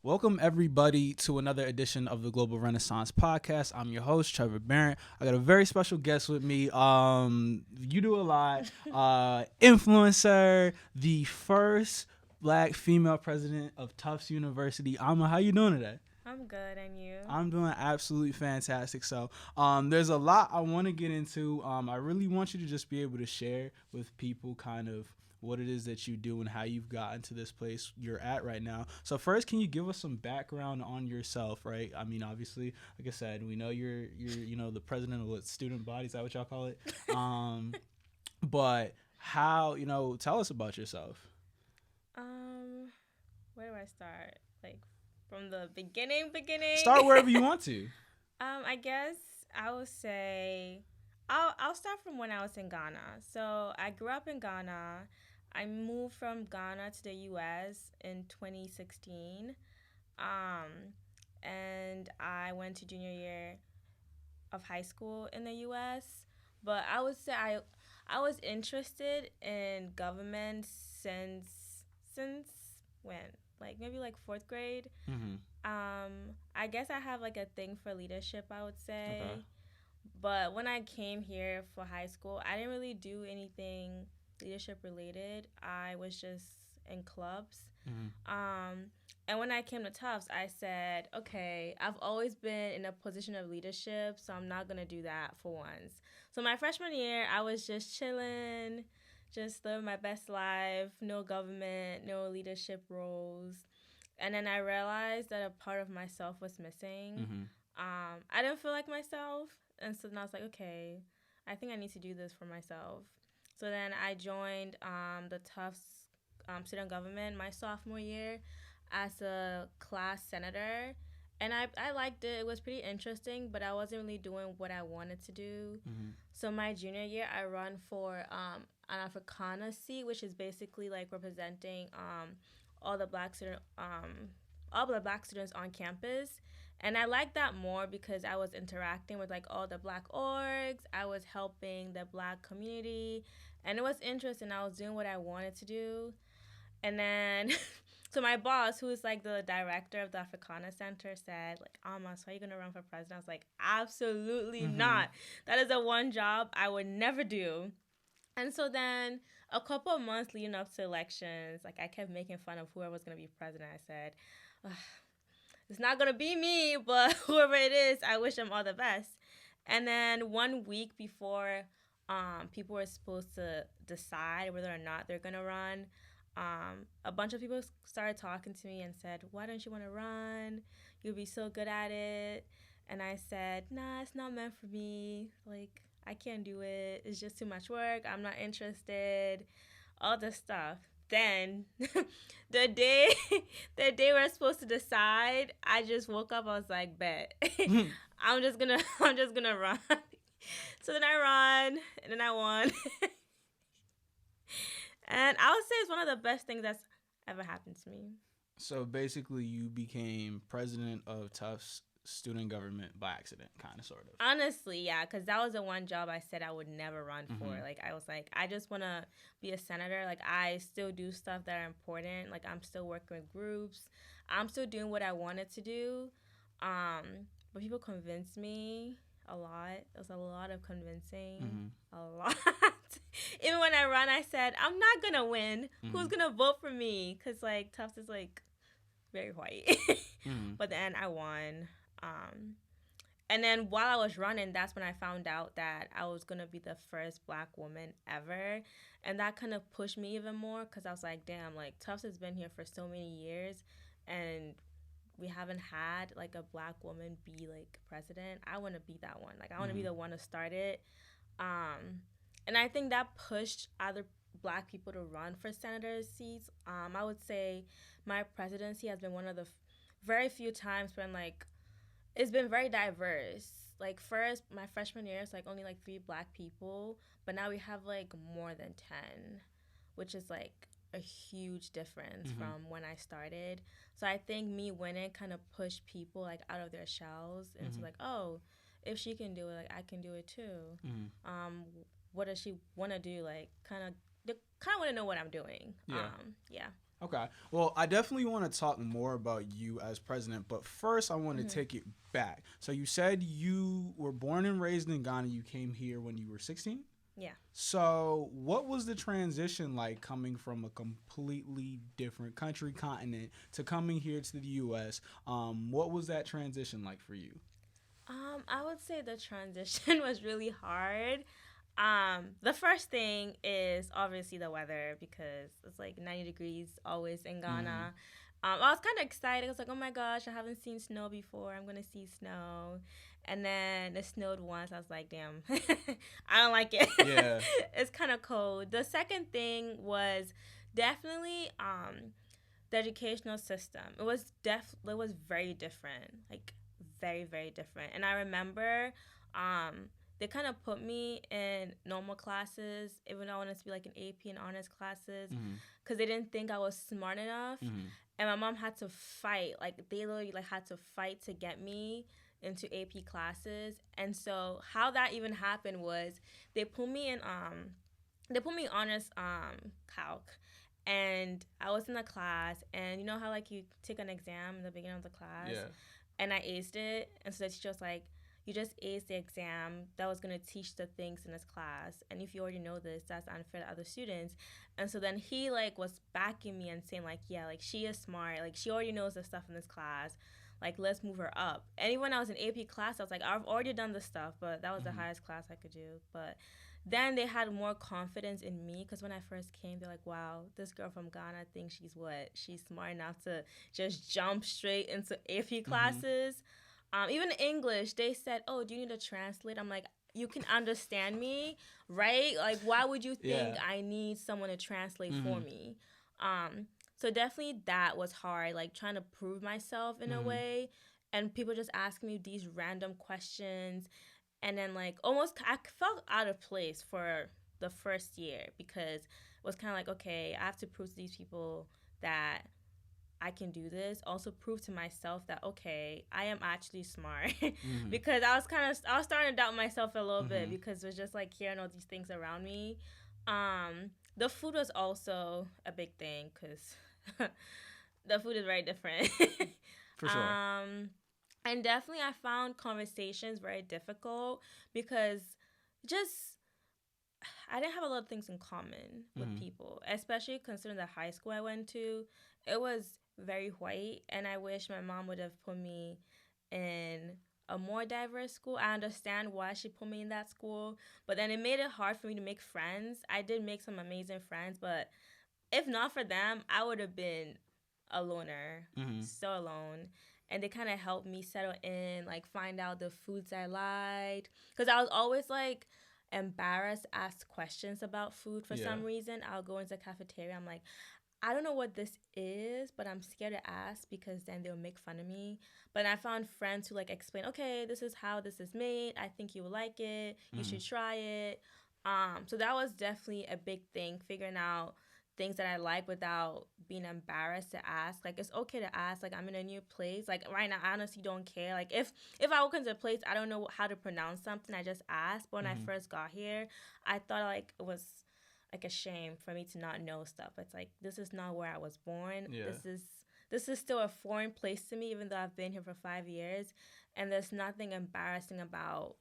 Welcome, everybody, to another edition of the Global Renaissance Podcast. I'm your host, Trevor Barrett. I got a very special guest with me. You do a lot. Influencer, the first Black female president of Tufts University. Amma, how you doing today? I'm good, and you? I'm doing absolutely fantastic. So there's a lot I want to get into. I really want you to just be able to share with people kind of what it is that you do and how you've gotten to this place you're at right now. So first, can you give us some background on yourself, right? I mean, obviously, like I said, we know you're the president of what student body, is that what y'all call it? But how, tell us about yourself. Where do I start? Like from the beginning? Start wherever you want to. I guess I would say I'll start from when I was in Ghana. So I grew up in Ghana. I moved from Ghana to the U.S. in 2016, and I went to junior year of high school in the U.S. But I would say I was interested in government since when? Like maybe like fourth grade. Mm-hmm. I guess I have like a thing for leadership, I would say. Okay. But when I came here for high school, I didn't really do anything leadership related. I was just in clubs. Mm-hmm. And when I came to Tufts, I said, okay, I've always been in a position of leadership, so I'm not going to do that for once. So my freshman year, I was just chilling, just living my best life, no government, no leadership roles. And then I realized that a part of myself was missing. Mm-hmm. I didn't feel like myself. And so then I was like, okay, I think I need to do this for myself. So then I joined the Tufts student government my sophomore year as a class senator. And I liked it. It was pretty interesting, but I wasn't really doing what I wanted to do. Mm-hmm. So my junior year, I run for an Africana seat, which is basically like representing all the black students on campus. And I liked that more because I was interacting with like all the black orgs. I was helping the black community, and it was interesting. I was doing what I wanted to do. And then so my boss, who is like the director of the Africana Center, said like, Ammas, are you gonna run for president? I was like, absolutely not. That is the one job I would never do. And so then a couple of months leading up to elections, like I kept making fun of whoever was gonna be president. I said, it's not gonna be me, but whoever it is, I wish them all the best. And then 1 week before people were supposed to decide whether or not they're gonna run, a bunch of people started talking to me and said, why don't you want to run? You'll be so good at it. And I said, nah, it's not meant for me. Like, I can't do it. It's just too much work. I'm not interested. All this stuff. Then the day we're supposed to decide, I just woke up. I was like, bet. I'm just gonna run. So then I run, and then I won. And I would say it's one of the best things that's ever happened to me. So basically, you became president of Tufts student government by accident, kind of, sort of. Honestly, yeah, because that was the one job I said I would never run for. Like, I was like, I just want to be a senator. Like, I still do stuff that are important. Like, I'm still working with groups. I'm still doing what I wanted to do. But people convinced me a lot. It was a lot of convincing. A lot. Even when I ran, I said, I'm not going to win. Who's going to vote for me? Because, like, Tufts is, like, very white. But then I won. And then while I was running, that's when I found out that I was going to be the first black woman ever. And that kind of pushed me even more because I was like, damn, like, Tufts has been here for so many years. And we haven't had, like, a black woman be, like, president. I want to be that one. Like, I want to be the one to start it. And I think that pushed other black people to run for senator seats. I would say my presidency has been one of the very few times when, like, it's been very diverse. Like, first, my freshman year, it's, like, only, like, 3 black people. But now we have, like, more than 10, which is, like, a huge difference from when I started. So I think me winning kind of pushed people, like, out of their shells into, like, oh, if she can do it, like, I can do it too. What does she want to do? Like, kind of want to know what I'm doing. Yeah. Yeah. Okay. Well, I definitely want to talk more about you as president, but first I want to Hmm. take it back. So you said you were born and raised in Ghana. You came here when you were 16? Yeah. So, what was the transition like coming from a completely different country, continent, to coming here to the U.S.? What was that transition like for you? I would say the transition was really hard. The first thing is obviously the weather because it's like 90 degrees always in Mm-hmm. Ghana. I was kind of excited. I was like, oh my gosh, I haven't seen snow before. I'm going to see snow. And then it snowed once. I was like, damn, I don't like it. Yeah. It's kind of cold. The second thing was definitely the educational system. It was very different. Like very, very different. And I remember they kind of put me in normal classes, even though I wanted to be like an AP and honors classes, Mm-hmm. because they didn't think I was smart enough. Mm-hmm. And my mom had to fight, like they literally like had to fight to get me into AP classes. And so how that even happened was they put me in they put me in honors calc, and I was in the class, and you know how like you take an exam in the beginning of the class, Yeah. and I aced it, and so the teacher was like, "You just aced the exam. That was gonna teach the things in this class, and if you already know this, that's unfair to other students." And so then he like was backing me and saying like, "Yeah, like she is smart. Like she already knows the stuff in this class. Like let's move her up." And even when I was in AP class, I was like, "I've already done this stuff," but that was the Mm-hmm. highest class I could do. But then they had more confidence in me because when I first came, they're like, "Wow, this girl from Ghana thinks she's what? She's smart enough to just jump straight into AP Mm-hmm. classes." Even English, they said, "Oh, do you need to translate?" I'm like, "You can understand me, right? Like, why would you think Yeah. I need someone to translate for Mm-hmm. me?" Um, so definitely that was hard, like trying to prove myself in a Mm-hmm. way, and people just asking me these random questions, and then like almost I felt out of place for the first year because it was kind of like, okay, I have to prove to these people that I can do this. Also prove to myself that okay, I am actually smart. Mm-hmm. Because I was starting to doubt myself a little bit Mm-hmm. because it was just like hearing all these things around me. The food was also a big thing because the food is very different. For sure. um, and definitely I found conversations very difficult because just I didn't have a lot of things in common with Mm-hmm. people, especially considering the high school I went to. It was very white, and I wish my mom would have put me in a more diverse school. I understand why she put me in that school, but then it made it hard for me to make friends. I did make some amazing friends, but if not for them, I would have been a loner, Mm-hmm. so alone. And they kind of helped me settle in, like find out the foods I liked. Because I was always like embarrassed to ask questions about food for Yeah. some reason. I'll go into the cafeteria. I'm like, I don't know what this is, but I'm scared to ask because then they'll make fun of me. But I found friends who like explain, okay, this is how this is made. I think you will like it. You Mm-hmm. should try it. So that was definitely a big thing, figuring out things that I like without being embarrassed to ask. Like it's okay to ask. Like I'm in a new place. Like right now, I honestly don't care. Like if I walk into a place, I don't know how to pronounce something. I just ask. But when I Mm-hmm. first got here, I thought like it was like a shame for me to not know stuff. It's like this is not where I was born. Yeah. This is still a foreign place to me, even though I've been here for 5 years. And there's nothing embarrassing about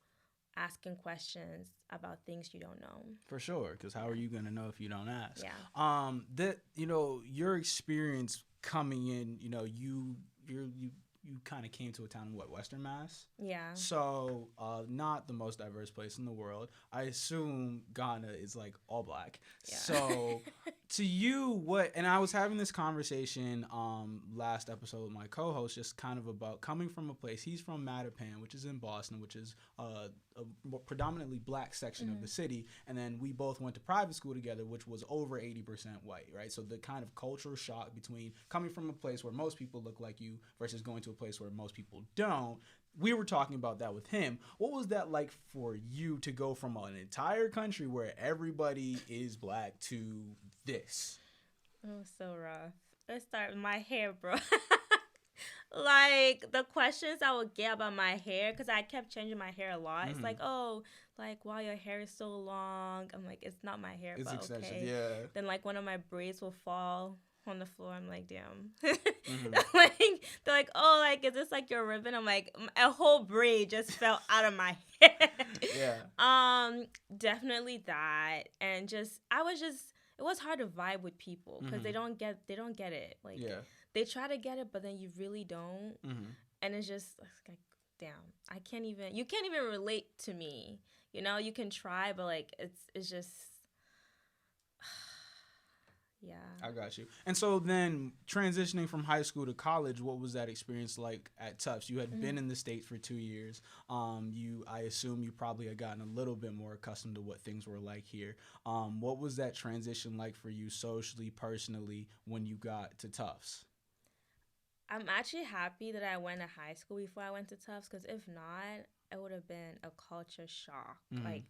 asking questions about things you don't know. For sure, because how are Yeah. you gonna know if you don't ask? Yeah. That your experience coming in, you kind of came to a town in what, Western Mass? Yeah. So, not the most diverse place in the world. I assume Ghana is like all black. Yeah. So, to you, what? And I was having this conversation last episode with my co-host, just kind of about coming from a place. He's from Mattapan, which is in Boston, which is a predominantly black section of the city, and then we both went to private school together, which was over 80% white, right? So the kind of cultural shock between coming from a place where most people look like you versus going to a place where most people don't. We were talking about that with him. What was that like for you to go from an entire country where everybody is black to this? It was so rough. Let's start with my hair, bro. Like the questions I would get about my hair, because I kept changing my hair a lot. It's Mm-hmm. like, oh, like wow, your hair is so long. I'm like, it's not my hair, It's but extension, okay. yeah. Then like one of my braids will fall on the floor. I'm like, damn. Mm-hmm. Like, they're like, oh, like, is this like your ribbon? I'm like, a whole braid just fell out of my head. Yeah. Definitely that, and just I was just it was hard to vibe with people because Mm-hmm. they don't get it. Like, Yeah. they try to get it, but then you really don't, Mm-hmm. and it's like, damn, you can't even relate to me. You know, you can try, but like it's just yeah. I got you. And so then transitioning from high school to college, what was that experience like at Tufts? You had been in the States for 2 years. I assume you probably had gotten a little bit more accustomed to what things were like here. What was that transition like for you socially, personally, when you got to Tufts? I'm actually happy that I went to high school before I went to Tufts, because if not, it would have been a culture shock. Mm-hmm. Like,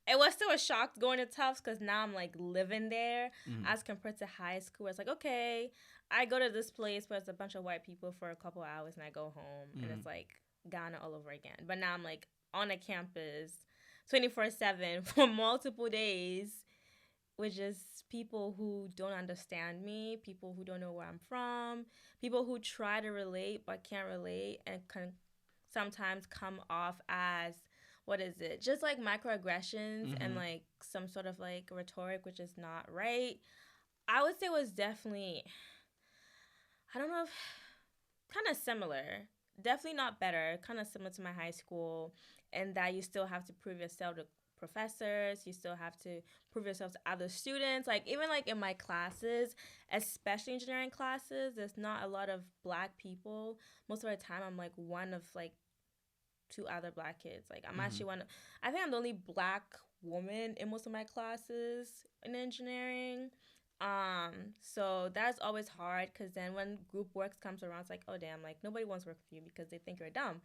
it was still a shock going to Tufts because now I'm like living there, Mm-hmm. as compared to high school. It's like, okay, I go to this place where it's a bunch of white people for a couple hours and I go home, and Mm-hmm. it's like Ghana all over again. But now I'm like on a campus 24/7 for multiple days with just people who don't understand me, people who don't know where I'm from, people who try to relate but can't relate, and can sometimes come off as, what is it? Just like microaggressions, Mm-hmm. and like some sort of like rhetoric, which is not right. I would say it was definitely, I don't know if, kind of similar. Definitely not better. Kind of similar to my high school, and that you still have to prove yourself to professors. You still have to prove yourself to other students. Like, even like in my classes, especially engineering classes, there's not a lot of black people. Most of the time, I'm like one of like two other black kids. Like, I'm Mm-hmm. actually I think I'm the only black woman in most of my classes in engineering. So that's always hard, because then when group works comes around, it's like, oh damn, like nobody wants to work with you because they think you're dumb.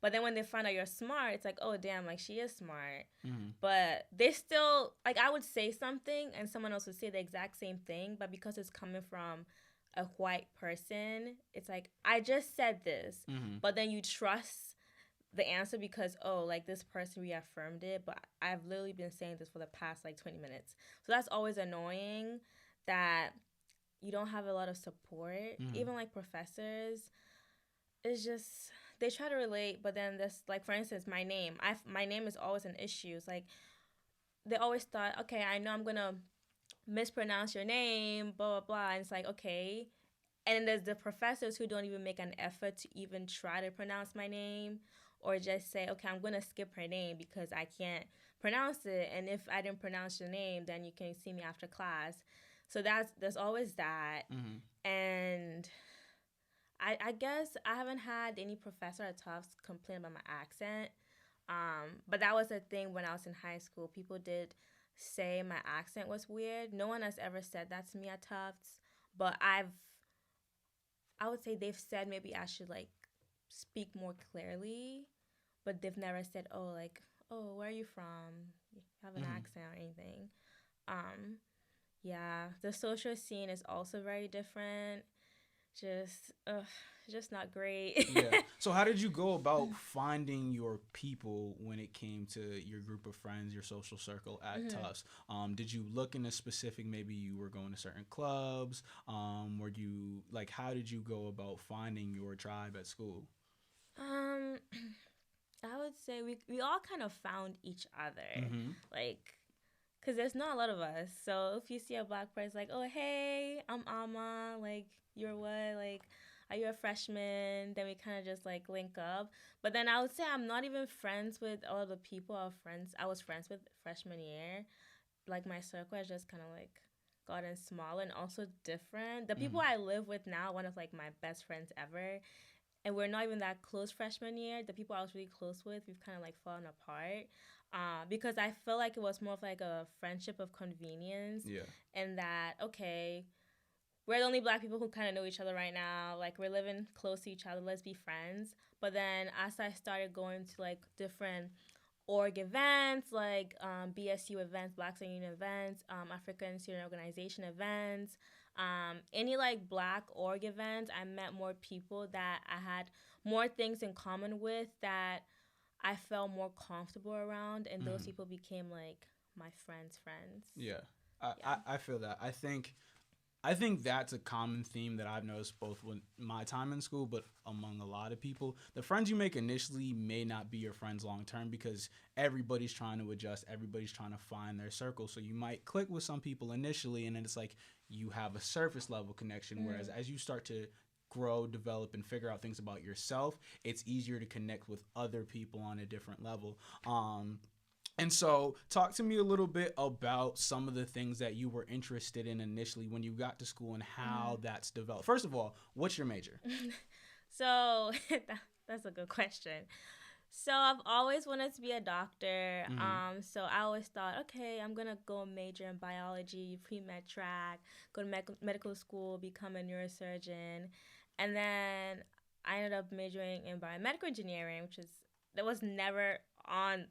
But then when they find out you're smart, it's like, oh damn, like she is smart. Mm-hmm. But they still, like, I would say something and someone else would say the exact same thing, but because it's coming from a white person, it's like, I just said this, Mm-hmm. but then you trust the answer because, oh, like this person reaffirmed it, but I've literally been saying this for the past like 20 minutes. So that's always annoying, that you don't have a lot of support. Mm-hmm. Even like professors, it's just, they try to relate, but then this, like, for instance, my name is always an issue. It's like they always thought, okay, I know I'm gonna mispronounce your name, blah blah blah, and it's like, okay. And then there's the professors who don't even make an effort to even try to pronounce my name, or just say, okay, I'm gonna skip her name because I can't pronounce it, and if I didn't pronounce your name, then you can see me after class. So there's always that. Mm-hmm. And I guess I haven't had any professor at Tufts complain about my accent. But that was a thing when I was in high school. People did say my accent was weird. No one has ever said that to me at Tufts, but I would say they've said maybe I should like speak more clearly, but they've never said, oh, like, oh, where are you from? You have an Mm-hmm. accent or anything. Um, yeah, the social scene is also very different. Just, just not great. Yeah. So how did you go about finding your people when it came to your group of friends, your social circle at Tufts? Did you look in a specific, maybe you were going to certain clubs? Were you like, how did you go about finding your tribe at school? Um, I would say we all kind of found each other, Mm-hmm. like, cause there's not a lot of us. So if you see a black person, like, oh hey, I'm Amma, like, you're what, like, are you a freshman? Then we kind of just like link up. But then I would say I'm not even friends with all of the people I was friends with freshman year. Like, my circle has just kind of like gotten smaller and also different. The people Mm-hmm. I live with now, one of like my best friends ever, and we're not even that close freshman year. The people I was really close with, we've kind of like fallen apart, because I feel like it was more of like a friendship of convenience, Yeah. and that, okay, we're the only black people who kind of know each other right now. Like, we're living close to each other. Let's be friends. But then as I started going to like different org events, like BSU events, Black Student Union events, African Student Organization events, any like Black org events, I met more people that I had more things in common with, that I felt more comfortable around, and those Mm-hmm. people became like my friends' friends. Yeah. Yeah. I feel that. I think I think that's a common theme that I've noticed both with my time in school, but among a lot of people. The friends you make initially may not be your friends long term because everybody's trying to adjust, everybody's trying to find their circle. So you might click with some people initially, and then it's like you have a surface level connection. Whereas as you start to grow, develop, and figure out things about yourself, it's easier to connect with other people on a different level. And so, talk to me a little bit about some of the things that you were interested in initially when you got to school and how that's developed. First of all, what's your major? So that's a good question. So I've always wanted to be a doctor. So I always thought, okay, I'm gonna go major in biology, pre-med track, go to medical school, become a neurosurgeon, and then I ended up majoring in biomedical engineering, which is that was never on.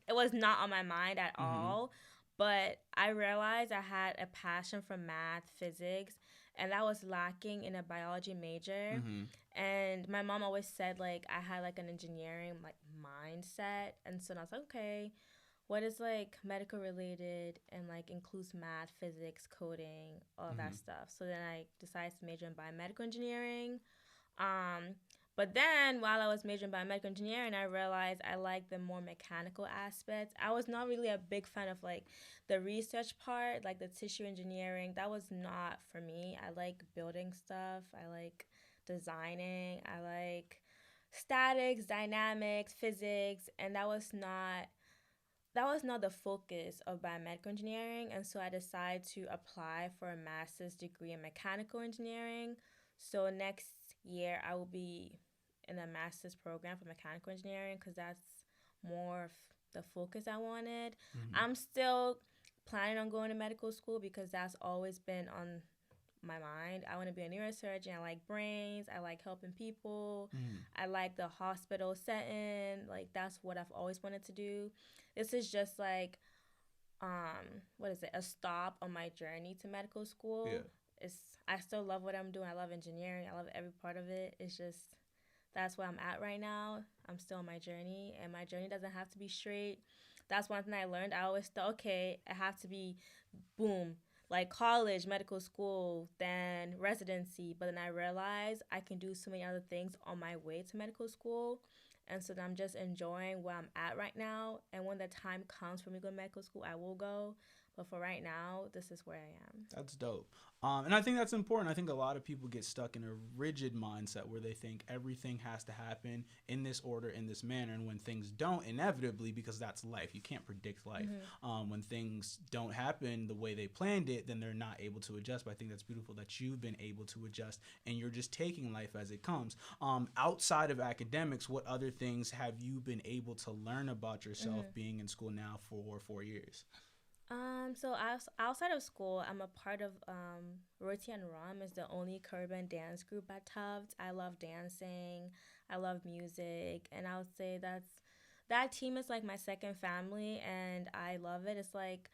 It was not on my mind at all. But I realized I had a passion for math, physics, and that was lacking in a biology major. And my mom always said like I had like an engineering like mindset, and so I was like, okay, what is like medical related and like includes math, physics, coding, all that stuff. So then I decided to major in biomedical engineering. Um, but then while I was majoring in biomedical engineering, I realized I liked the more mechanical aspects. I was not really a big fan of like the research part, like the tissue engineering. That was not for me. I like building stuff. I like designing. I like statics, dynamics, physics, and that was not the focus of biomedical engineering. And so I decided to apply for a master's degree in mechanical engineering. So next year I will be in a master's program for mechanical engineering because that's more of the focus I wanted. I'm still planning on going to medical school because that's always been on my mind. I want to be a neurosurgeon. I like brains. I like helping people. I like the hospital setting. Like that's what I've always wanted to do. This is just like what is it? A stop on my journey to medical school. Yeah. It's I still love what I'm doing. I love engineering. I love every part of it. It's just that's where I'm at right now. I'm still on my journey, and my journey doesn't have to be straight. That's one thing I learned. I always thought, okay, I have to be boom, like college, medical school, then residency. But then I realized I can do so many other things on my way to medical school. And so I'm just enjoying where I'm at right now. And when the time comes for me to go to medical school, I will go. But for right now, this is where I am. That's dope. And I think that's important. I think a lot of people get stuck in a rigid mindset where they think everything has to happen in this order, in this manner. And when things don't, inevitably, because that's life, you can't predict life. When things don't happen the way they planned it, then they're not able to adjust. But I think that's beautiful that you've been able to adjust and you're just taking life as it comes. Outside of academics, what other things have you been able to learn about yourself being in school now for 4 years? So outside of school, I'm a part of Roti and Rum is the only Caribbean dance group at Tufts. I love dancing. I love music, and I would say that team is like my second family, and I love it. It's like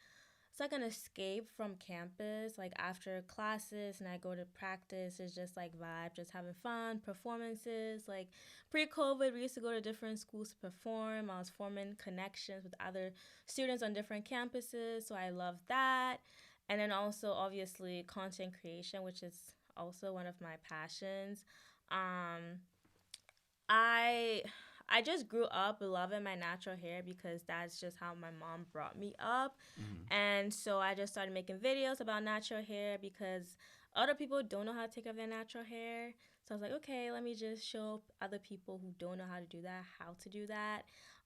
an escape from campus. Like after classes and I go to practice, it's just like vibe, just having fun, performances. Like pre-COVID, we used to go to different schools to perform. I was forming connections with other students on different campuses, so I love that. And then also obviously content creation, which is also one of my passions. Um, I I just grew up loving my natural hair because that's just how my mom brought me up. And so I just started making videos about natural hair because other people don't know how to take care of their natural hair. So I was like, okay, let me just show other people who don't know how to do that how to do that.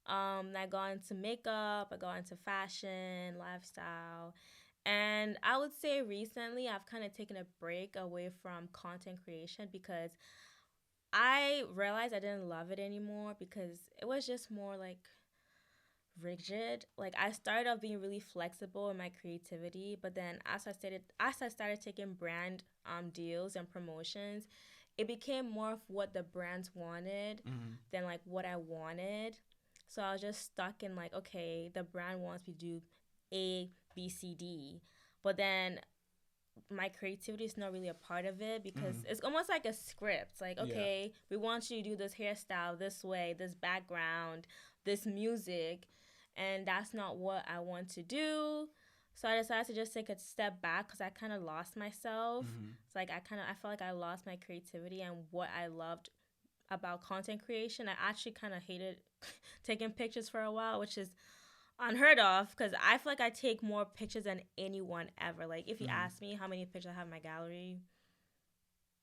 I got into makeup, I got into fashion, lifestyle. And I would say recently I've kind of taken a break away from content creation because I realized I didn't love it anymore because it was just more like rigid. Like I started off being really flexible in my creativity, but then as I started taking brand deals and promotions, it became more of what the brands wanted than like what I wanted. So I was just stuck in like, okay, the brand wants me to do A, B, C, D. But then my creativity is not really a part of it because it's almost like a script. Like, Yeah. okay, we want you to do this hairstyle this way, this background, this music, and that's not what I want to do. So I decided to just take a step back because I kind of lost myself. Mm-hmm. It's like I felt like I lost my creativity and what I loved about content creation. I actually kind of hated taking pictures for a while, which is unheard of because I feel like I take more pictures than anyone ever. Like if you Mm-hmm. ask me how many pictures I have in my gallery,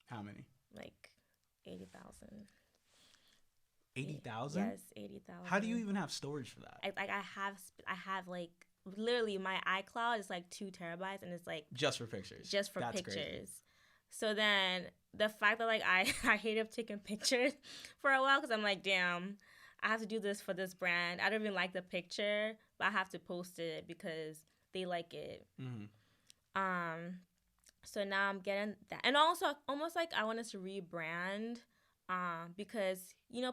How many? like 80,000. 80,000? Yes, 80,000. How do you even have storage for that? I have like literally my iCloud is like 2 terabytes and it's like Just for pictures. just for That's pictures. crazy. So then the fact that like I hated taking pictures for a while because I'm like, damn, I have to do this for this brand. I don't even like the picture, but I have to post it because they like it. Mm-hmm. So now I'm getting that, and also almost like I wanted to rebrand, because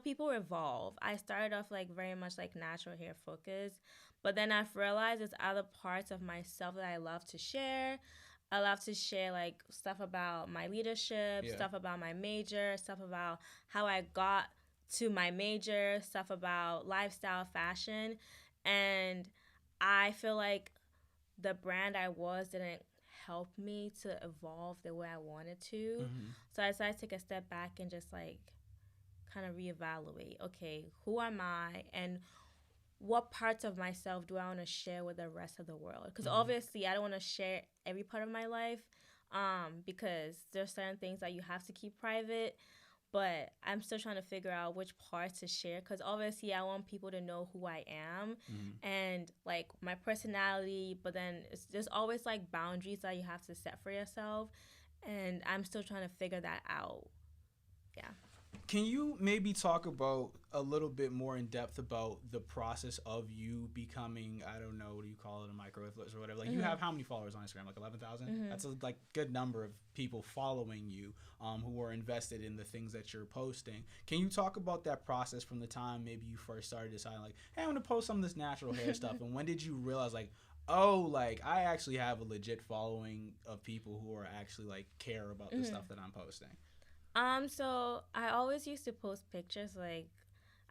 people evolve. I started off like very much like natural hair focused, but then I've realized there's other parts of myself that I love to share. I love to share like stuff about my leadership, Yeah. stuff about my major, stuff about how I got to my major, stuff about lifestyle, fashion, and I feel like the brand I was didn't help me to evolve the way I wanted to. Mm-hmm. So I decided to take a step back and just like kind of reevaluate, okay, who am I and what parts of myself do I want to share with the rest of the world? Because Mm-hmm. obviously I don't want to share every part of my life, because there's certain things that you have to keep private. But I'm still trying to figure out which parts to share because obviously I want people to know who I am, Mm-hmm. and like my personality. But then there's always like boundaries that you have to set for yourself, and I'm still trying to figure that out. Yeah. Can you maybe talk about a little bit more in depth about the process of you becoming, I don't know, what do you call it, a micro influencer or whatever? Like, you have how many followers on Instagram? Like 11,000? That's a like good number of people following you, who are invested in the things that you're posting. Can you talk about that process from the time maybe you first started deciding like, hey, I'm gonna post some of this natural hair stuff, and when did you realize like, oh, like I actually have a legit following of people who are actually like care about the stuff that I'm posting? So I always used to post pictures. Like,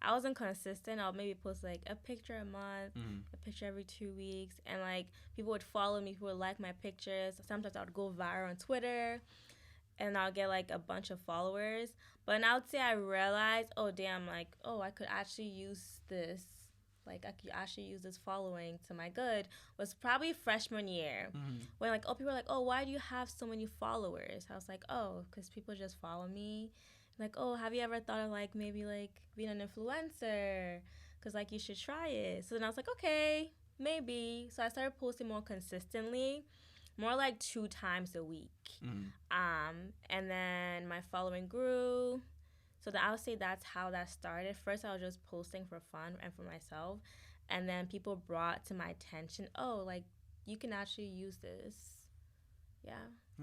I wasn't consistent. I'll maybe post like a picture a month, a picture every 2 weeks, and like people would follow me, people would like my pictures. Sometimes I would go viral on Twitter, and I'll get like a bunch of followers. But now I would say I realized, oh damn, like I could actually use this. Like I could actually use this following to my good was probably freshman year, when like people were like, oh, why do you have so many followers? I was like, oh, because people just follow me. Like, oh, have you ever thought of like maybe like being an influencer? Because like you should try it. So then I was like, okay, maybe. So I started posting more consistently, more like 2 times a week. And then my following grew. So I would say that's how that started. First, I was just posting for fun and for myself. And then people brought to my attention, oh, like, you can actually use this. Yeah.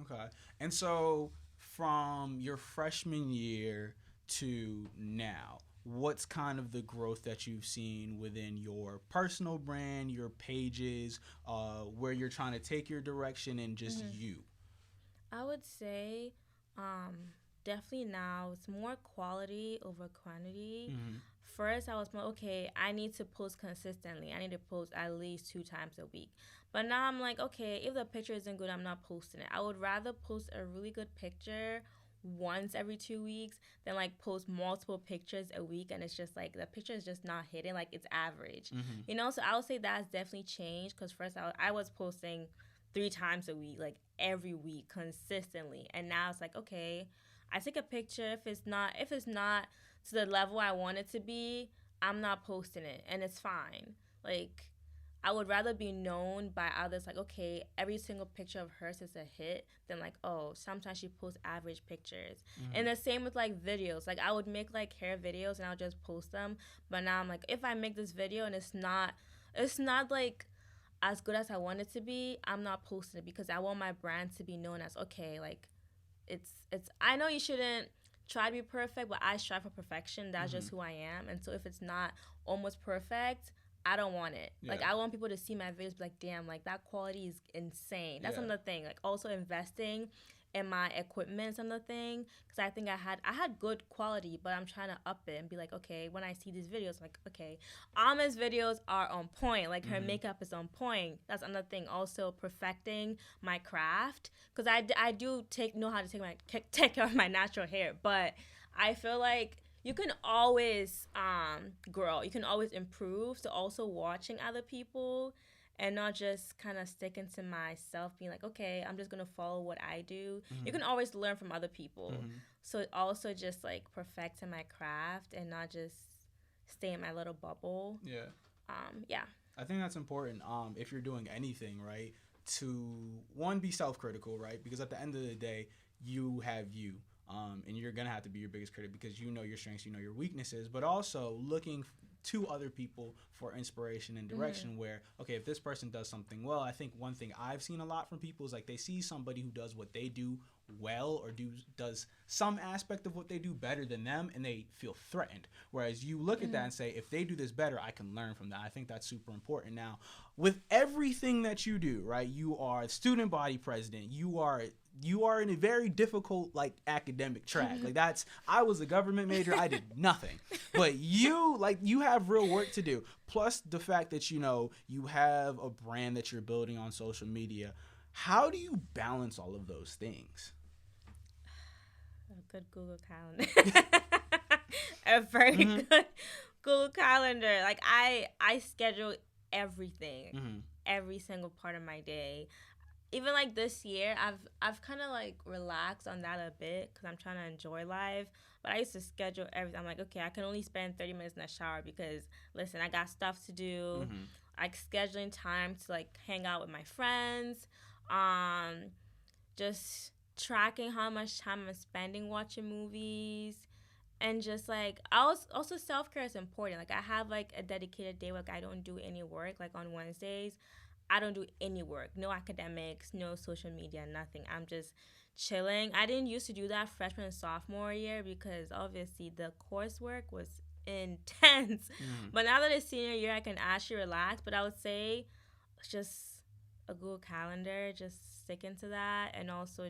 Okay. And so from your freshman year to now, what's kind of the growth that you've seen within your personal brand, your pages, where you're trying to take your direction and just you? I would say definitely now it's more quality over quantity. First, I was more, okay, I need to post consistently. I need to post at least 2 times a week. But now I'm like, okay, if the picture isn't good, I'm not posting it. I would rather post a really good picture once every 2 weeks than like post multiple pictures a week and it's just like the picture is just not hitting, like it's average. So I would say that's definitely changed because first I was posting 3 times a week, like every week consistently, and now it's like, okay, I take a picture. If it's not to the level I want it to be, I'm not posting it, and it's fine. Like, I would rather be known by others, like, okay, every single picture of hers is a hit, than like, oh, sometimes she posts average pictures. And the same with like videos. Like, I would make like hair videos and I'll just post them, but now I'm like, if I make this video and it's not like as good as I want it to be, I'm not posting it because I want my brand to be known as, okay, like it's I know you shouldn't try to be perfect, but I strive for perfection. That's just who I am. And so if it's not almost perfect, I don't want it. Yeah. Like, I want people to see my videos, be like, damn, like that quality is insane. That's another thing. Like, also investing in my equipment and the thing, because I think I had good quality, but I'm trying to up it and be like, okay, when I see these videos, like, okay, Amma's videos are on point, like her makeup is on point. That's another thing. Also perfecting my craft, because I do know how to take care of my natural hair, but I feel like you can always grow. You can always improve. So also watching other people and not just kind of sticking to myself, being like, okay, I'm just gonna follow what I do. You can always learn from other people. So also just like perfecting my craft and not just stay in my little bubble. Yeah. Yeah. I think that's important. If you're doing anything, right, to one, be self-critical, right? Because at the end of the day, you have you. And you're gonna have to be your biggest critic because you know your strengths, you know your weaknesses, but also looking to other people for inspiration and direction. Where, okay, if this person does something well, I think one thing I've seen a lot from people is like they see somebody who does what they do well or does some aspect of what they do better than them, and they feel threatened. Whereas you look at that and say, if they do this better, I can learn from that. I think that's super important. Now, with everything that you do, right, you are student body president, you are in a very difficult like academic track. Like I was a government major, I did nothing. But you have real work to do. Plus the fact that you have a brand that you're building on social media. How do you balance all of those things? A good Google Calendar. A very good Google Calendar. Like I schedule everything, every single part of my day. Even like this year, I've kind of like relaxed on that a bit because I'm trying to enjoy life. But I used to schedule everything. I'm like, okay, I can only spend 30 minutes in the shower because listen, I got stuff to do. Like scheduling time to like hang out with my friends. Just tracking how much time I'm spending watching movies. And just like also self-care is important. Like I have like a dedicated day where like, I don't do any work. Like on Wednesdays I don't do any work, no academics, no social media, nothing. I'm just chilling. I didn't used to do that freshman and sophomore year because obviously the coursework was intense. But now that it's senior year, I can actually relax. But I would say just a Google Calendar, just sticking to that, and also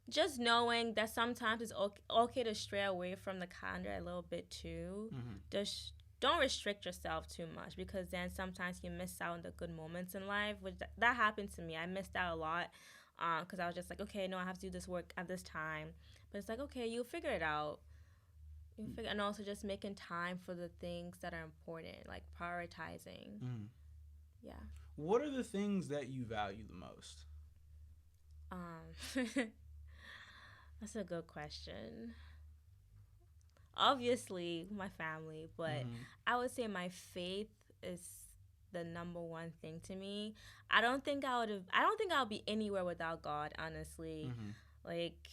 just knowing that sometimes it's okay to stray away from the calendar a little bit too. Just don't restrict yourself too much because then sometimes you miss out on the good moments in life, which that happened to me. I missed out a lot because I was just like, okay, no, I have to do this work at this time. But it's like, okay, you'll figure it out. And also just making time for the things that are important, like prioritizing. Yeah. What are the things that you value the most? That's a good question. Obviously, my family, but I would say my faith is the number one thing to me. I don't think I'll be anywhere without God, honestly. Like,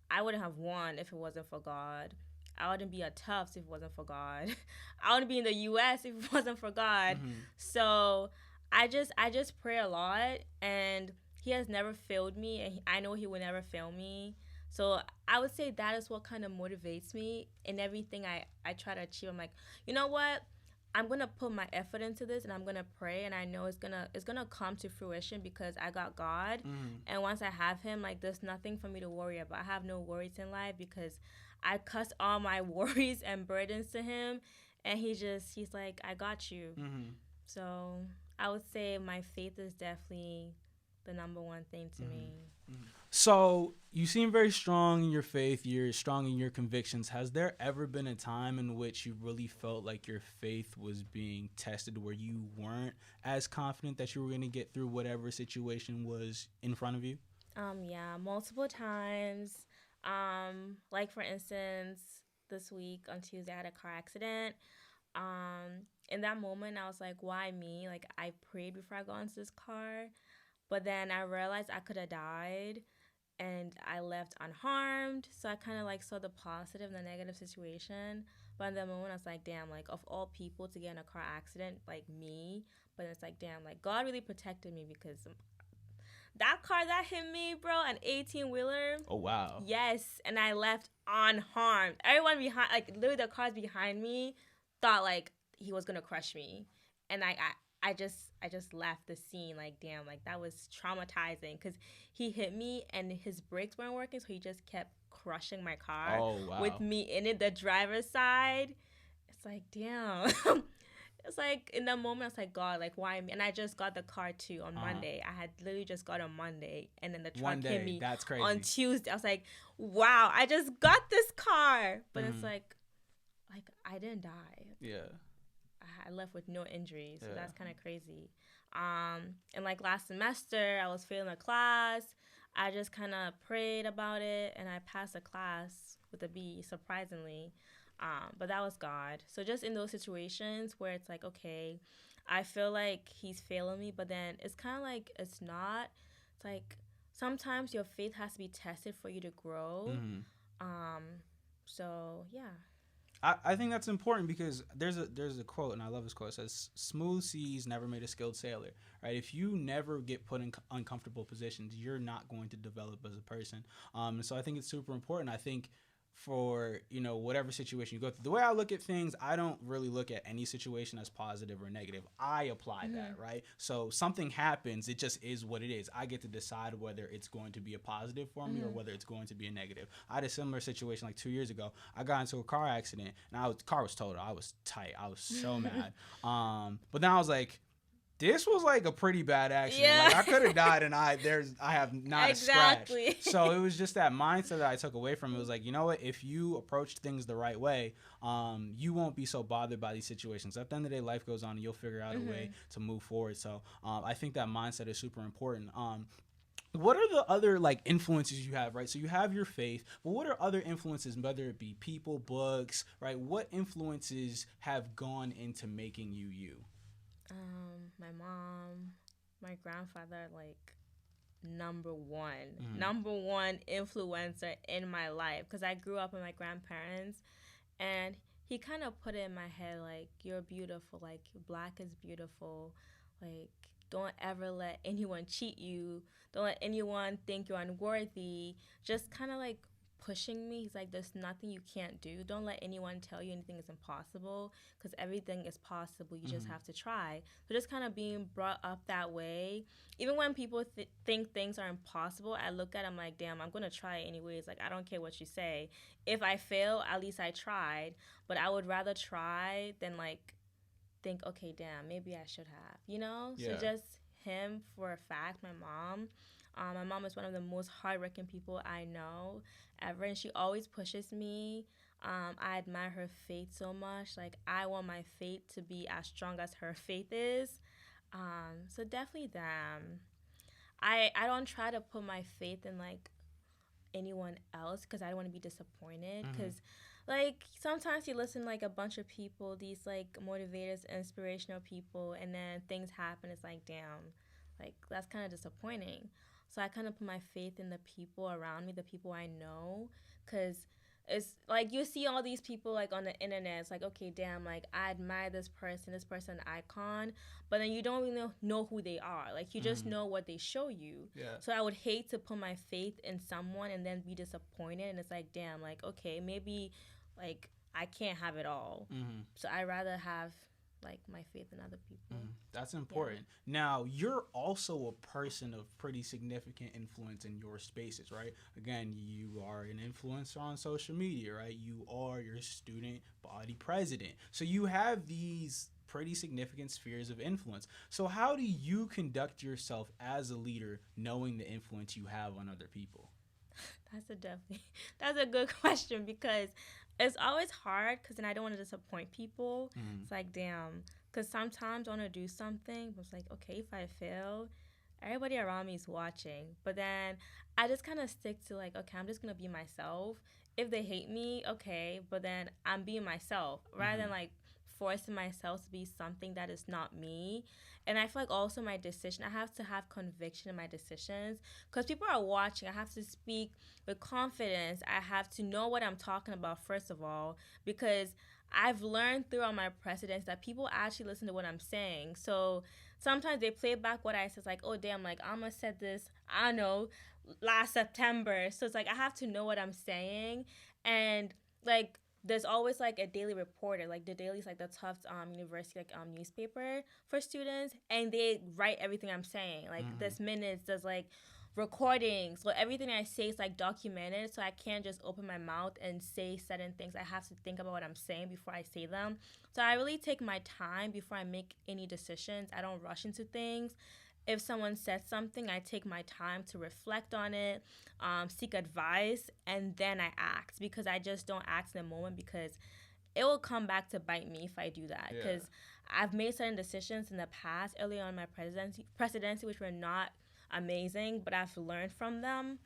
I wouldn't have won if it wasn't for God. I wouldn't be at Tufts if it wasn't for God. I wouldn't be in the U.S. if it wasn't for God. So I just pray a lot, and He has never failed me, and I know He will never fail me. So I would say that is what kind of motivates me in everything I try to achieve. I'm like, you know what? I'm gonna put my effort into this, and I'm gonna pray, and I know it's gonna come to fruition because I got God, and once I have Him, like there's nothing for me to worry about. I have no worries in life because I cuss all my worries and burdens to Him, and He's like, I got you. So I would say my faith is definitely the number one thing to me. So you seem very strong in your faith. You're strong in your convictions. Has there ever been a time in which you really felt like your faith was being tested where you weren't as confident that you were going to get through whatever situation was in front of you? Yeah, multiple times. Like for instance, this week on Tuesday I had a car accident. In that moment I was like, why me? Like I prayed before I got into this car, but then I realized I could have died and I left unharmed. So I kind of like saw the positive and the negative situation. But in that moment, I was like, damn, like of all people to get in a car accident, like me. But it's like, damn, like God really protected me because that car that hit me, bro, an 18-wheeler. Oh, wow. Yes, and I left unharmed. Everyone behind, like literally the cars behind me thought like he was going to crush me. And I just left the scene like damn, like that was traumatizing because he hit me and his brakes weren't working, so he just kept crushing my car Oh with wow. me in it, the driver's side. It's like damn. It's like in that moment, I was like, God, like why me? And I just got the car too on Uh-huh. Monday. I had literally just got on Monday, and then the One truck hit day. me That's on crazy. Tuesday. I was like, wow, I just got this car, but it's Hmm. like I didn't die. Yeah. I left with no injuries, so Yeah. that's kind of crazy. And like last semester, I was failing a class. I just kind of prayed about it, and I passed a class with a B, surprisingly. But that was God. So just in those situations where it's like, okay, I feel like He's failing me, but then it's kind of like it's not. It's like sometimes your faith has to be tested for you to grow. Hmm. Um, so yeah. I think that's important because there's a quote, and I love this quote. It says, "Smooth seas never made a skilled sailor." Right? If you never get put in uncomfortable positions, you're not going to develop as a person. And so I think it's super important. I think for whatever situation you go through, the way I look at things, I don't really look at any situation as positive or negative. I apply that, Mm-hmm. right? So something happens, it just is what it is. I get to decide whether it's going to be a positive for me or Mm-hmm. whether it's going to be a negative. I had a similar situation like 2 years ago. I got into a car accident and the car was totaled. I was tight. I was so mad. But then I was like, this was like a pretty bad accident. Yeah. Like I could have died, and I have not a scratch. Exactly. So it was just that mindset that I took away from it. It was like, you know what? If you approach things the right way, you won't be so bothered by these situations. At the end of the day, life goes on, and you'll figure out a way Mm-hmm. to move forward. So I think that mindset is super important. What are the other like influences you have, right? So you have your faith, but what are other influences, whether it be people, books, right? What influences have gone into making you you? My mom, my grandfather, like Mm-hmm. number one influencer in my life because I grew up with my grandparents, and he kind of put it in my head like you're beautiful, like black is beautiful, like don't ever let anyone cheat you, don't let anyone think you're unworthy, just kind of like pushing me. He's like there's nothing you can't do, don't let anyone tell you anything is impossible because everything is possible, you just Mm-hmm. have to try. So just kind of being brought up that way, even when people think things are impossible, I look at them like damn, I'm gonna try it anyways, like I don't care what you say. If I fail, at least I tried. But I would rather try than like think, okay, damn, maybe I should have, you know? So Yeah. just him for a fact, my mom. My mom is one of the most hardworking people I know ever, and she always pushes me. I admire her faith so much. Like, I want my faith to be as strong as her faith is. So definitely them. I don't try to put my faith in like anyone else because I don't want to be disappointed. Mm-hmm. Because, like, sometimes you listen like a bunch of people, these like motivators, inspirational people, and then things happen. It's like, damn, like that's kind of disappointing. So I kind of put my faith in the people around me, the people I know, because it's like you see all these people like on the internet. It's like, okay, damn, like I admire this person, an icon, but then you don't really know who they are. Like you just Mm-hmm. know what they show you. Yeah. So I would hate to put my faith in someone and then be disappointed. And it's like, damn, like okay, maybe like I can't have it all. Mm-hmm. So I rather have like my faith in other people. Mm, that's Yeah. important. Now, you're also a person of pretty significant influence in your spaces, right? Again, you are an influencer on social media, right? You are your student body president. So you have these pretty significant spheres of influence. So how do you conduct yourself as a leader knowing the influence you have on other people? That's a definitely that's a good question because it's always hard because then I don't want to disappoint people. Mm-hmm. It's like damn, because sometimes I want to do something, but it's like okay, if I fail, everybody around me is watching. But then I just kind of stick to like okay, I'm just gonna be myself. If they hate me, okay, but then I'm being myself rather Mm-hmm. than like forcing myself to be something that is not me. And I feel like also my decision, I have to have conviction in my decisions because people are watching. I have to speak with confidence. I have to know what I'm talking about, first of all, because I've learned throughout my precedents that people actually listen to what I'm saying. So sometimes they play back what I said, like, oh, damn, like, Amma said this, I don't know, last September. So it's like I have to know what I'm saying. And, like, there's always like a daily reporter, like the daily's like the Tufts University like newspaper for students, and they write everything I'm saying. Like there's minutes, there's like recordings, so everything I say is like documented. So I can't just open my mouth and say certain things. I have to think about what I'm saying before I say them. So I really take my time before I make any decisions. I don't rush into things. If someone says something, I take my time to reflect on it, seek advice, and then I act, because I just don't act in the moment, because it will come back to bite me if I do that. Because I've made certain decisions in the past, early on in my presidency, which were not amazing, but I've learned from them,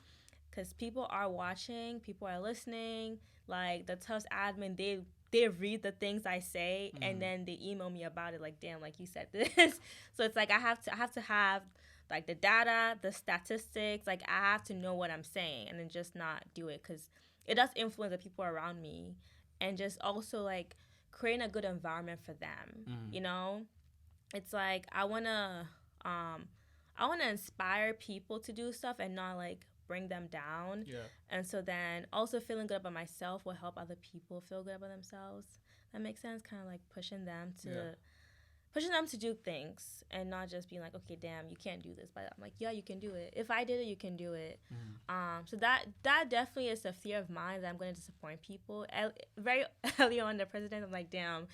because people are watching, people are listening. Like the Tufts admin, they read the things I say, and then they email me about it. Like, damn, like you said this. So it's like I have to have like the data, the statistics. Like I have to know what I'm saying, and then just not do it, because it does influence the people around me, and just also like creating a good environment for them. You know, it's like I wanna inspire people to do stuff and not like bring them down. Yeah. And so then also feeling good about myself will help other people feel good about themselves. That makes sense. Kind of like pushing them to do things, and not just being like, okay, damn, you can't do this. But I'm like, yeah, you can do it. If I did it, you can do it. So that definitely is a fear of mine, that I'm going to disappoint people. Very early on, the president, I'm like, damn,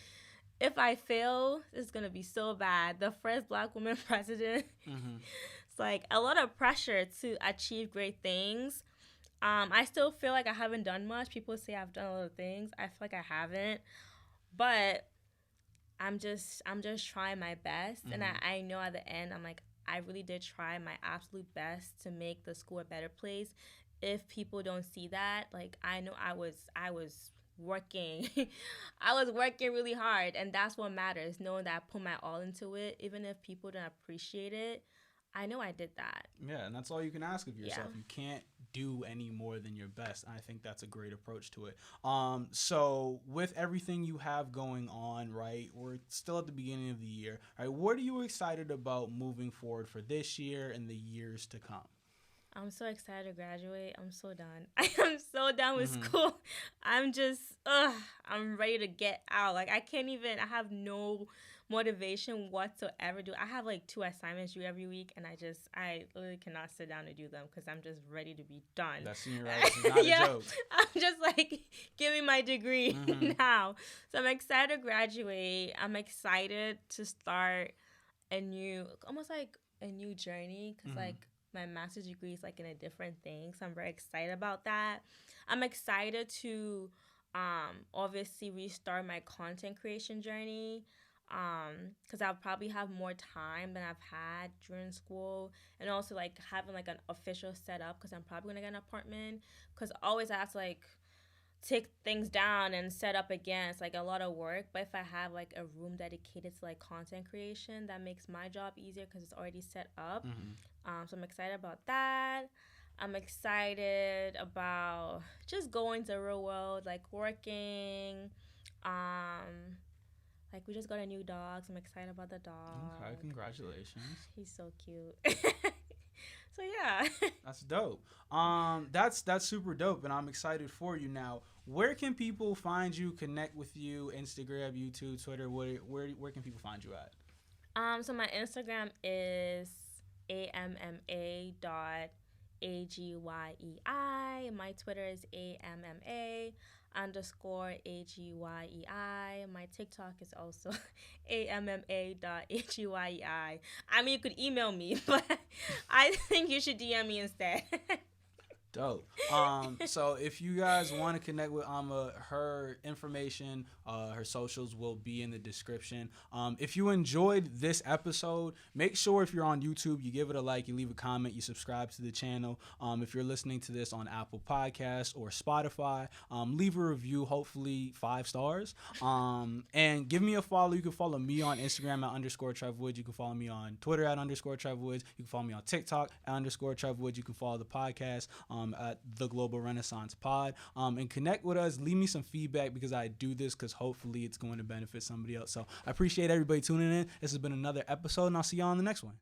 if I fail, it's going to be so bad. The first Black woman president. It's like a lot of pressure to achieve great things. I still feel like I haven't done much. People say I've done a lot of things. I feel like I haven't. But I'm just trying my best. And I know at the end, I'm like, I really did try my absolute best to make the school a better place. If people don't see that, like, I know I was working. I was working really hard, and that's what matters, knowing that I put my all into it. Even if people don't appreciate it, I know I did that. Yeah, and that's all you can ask of yourself. You can't do any more than your best. I think that's a great approach to it. So with everything you have going on, right, we're still at the beginning of the year, right? What are you excited about moving forward for this year and the years to come? I'm so excited to graduate. I'm so done. I am so done with school. I'm just, I'm ready to get out. Like, I have no motivation whatsoever. I have like 2 assignments due every week, and I literally cannot sit down to do them, because I'm just ready to be done. That senioritis is not a joke. I'm just like, give me my degree now. So I'm excited to graduate. I'm excited to start almost like a new journey, because like, my master's degree is like in a different thing, so I'm very excited about that. I'm excited to obviously restart my content creation journey, because I'll probably have more time than I've had during school, and also like having like an official setup, because I'm probably gonna get an apartment, because always I have to like take things down and set up again. It's like a lot of work. But if I have like a room dedicated to like content creation, that makes my job easier, because it's already set up. So I'm excited about that. I'm excited about just going to the real world, like working. Like we just got a new dog, so I'm excited about the dog. Okay, congratulations. He's so cute. So yeah. That's dope. That's super dope, and I'm excited for you. Now, where can people find you, connect with you? Instagram, YouTube, Twitter. Where can people find you at? So my Instagram is AMMA.AGYEI. My Twitter is AMMA_AGYEI. My TikTok is also AMMA.AGYEI. I mean, you could email me, but I think you should DM me instead. Dope. So if you guys want to connect with Amma, her information, her socials will be in the description. If you enjoyed this episode, make sure if you're on YouTube, you give it a like, you leave a comment, you subscribe to the channel. If you're listening to this on Apple Podcasts or Spotify, leave a review, hopefully 5 stars. And give me a follow. You can follow me on Instagram at _TrevWoods. You can follow me on Twitter at _TrevWoods. You can follow me on TikTok at _TrevWoods. You can follow the podcast at the Global Renaissance Pod, and connect with us. Leave me some feedback, because I do this because hopefully it's going to benefit somebody else. So I appreciate everybody tuning in. This has been another episode, and I'll see y'all on the next one.